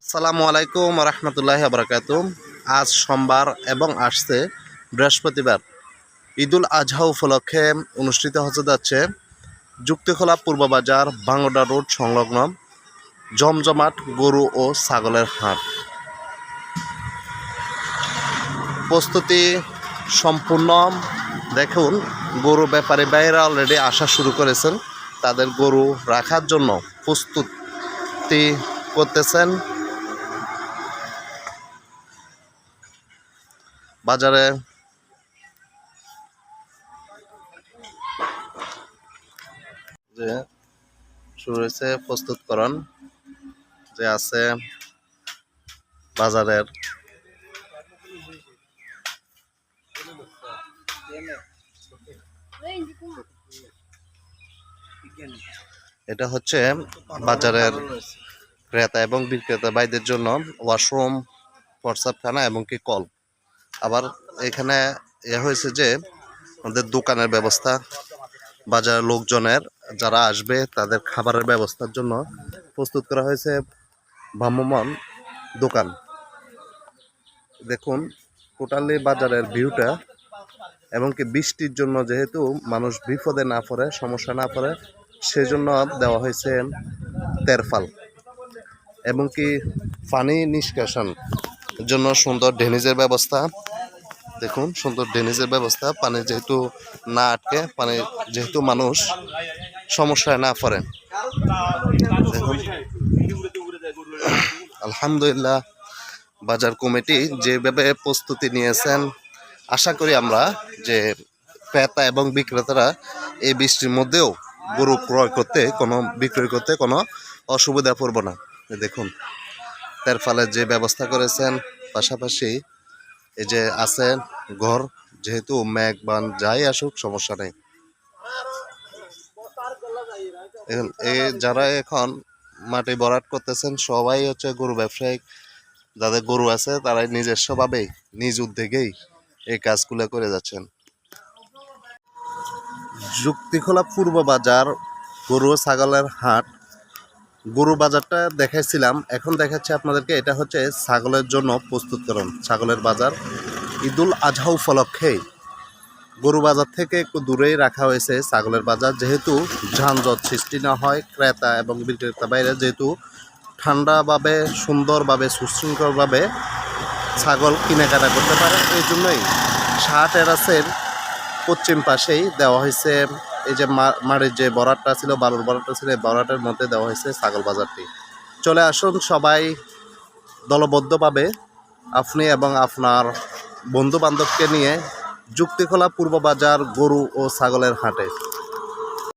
আসসালামু আলাইকুম রহমতুল্লাহি ওয়া বারাকাতুহু। আজ সোমবার এবং আসছে বৃহস্পতিবার। ঈদুল আজহা উপলক্ষে অনুষ্ঠিত হতে যাচ্ছে যুক্তিখোলা পূর্ব বাজার বাংলোডা রোড সংলগ্ন জমজমাট গরু ও ছাগলের হাট। প্রস্তুতি সম্পূর্ণ। দেখুন, গরু ব্যাপারী ভাইয়েরা অলরেডি আসা শুরু করেছেন, তাদের গরু রাখার জন্য প্রস্তুতি করতেছেন। বাজারে যে শুরু হয়েছে প্রস্তুতকরণ যে আছে বাজারের। এটা হচ্ছে বাজারের ক্রেতা এবং বিক্রেতা ভাইদের জন্য ওয়াশরুম, প্রস্রাবখানা এবং কি কল। আবার এখানে হয়েছে যে আমাদের দোকানের ব্যবস্থা, বাজারের লোকজনের যারা আসবে তাদের খাবারের ব্যবস্থার জন্য প্রস্তুত করা হয়েছে ভ্রাম্যমাণ দোকান। দেখুন টোটালি বাজারের ভিউটা, এবং কি বৃষ্টির জন্য যেহেতু মানুষ বিপদে না পড়ে, সমস্যা না পড়ে, সেজন্য দেওয়া হয়েছে তেরফাল, এবং কি পানি নিষ্কাশন জন্য সুন্দর ড্রেনেজের ব্যবস্থা। দেখুন সুন্দর ড্রেনেজের ব্যবস্থা, পানি যেহেতু না আটকে, পানি যেহেতু মানুষ সমস্যায় না পড়ে। দেখুন আলহামদুলিল্লাহ বাজার কমিটি যেভাবে প্রস্তুতি নিয়েছেন, আশা করি আমরা যে ক্রেতা এবং বিক্রেতারা এই বৃষ্টির মধ্যেও গরু বিক্রয় করতে কোনো অসুবিধা পড়ব না। দেখুন তার ফলে যে ব্যবস্থা করেছেন, পাশাপাশি এই যে আছে ঘর, যেহেতু মেঘ বান যাই আসুক সমস্যা নেই। যারা এখন মাটি ভরাট করতেছেন সবাই হচ্ছে গরু ব্যবসায়িক, যাদের গরু আছে তারাই নিজস্বভাবেই নিজ উদ্যোগেই এই কাজগুলো করে যাচ্ছেন। যুক্তিখোলা পূর্ব বাজার গরু ছাগলের হাট। গরু বাজারটা দেখাইছিলাম, এখন দেখাচ্ছি আপনাদেরকে এটা হচ্ছে ছাগলের জন্য প্রস্তুতকরণ, ছাগলের বাজার। ঈদুল আজহা উপলক্ষে গরু বাজার থেকে একটু দূরেই রাখা হয়েছে ছাগলের বাজার, যেহেতু যানজট সৃষ্টি না হয়, ক্রেতা এবং বিক্রেতা বাইরে যেহেতু ঠান্ডাভাবে, সুন্দরভাবে, সুশৃঙ্খলভাবে ছাগল কেনাকাটা করতে পারে, এই জন্যই শাহ টেরাসের পশ্চিম পাশেই দেওয়া হয়েছে এই যে মাটির যে বরাটটা ছিল, বালুর বরাটটা ছিল, এই বরাটের মধ্যে দেওয়া হয়েছে ছাগল বাজারটি। চলে আসুন সবাই দলবদ্ধভাবে, আপনি এবং আপনার বন্ধু বান্ধবকে নিয়ে যুক্তিখোলা পূর্ব বাজার গরু ও ছাগলের হাটে।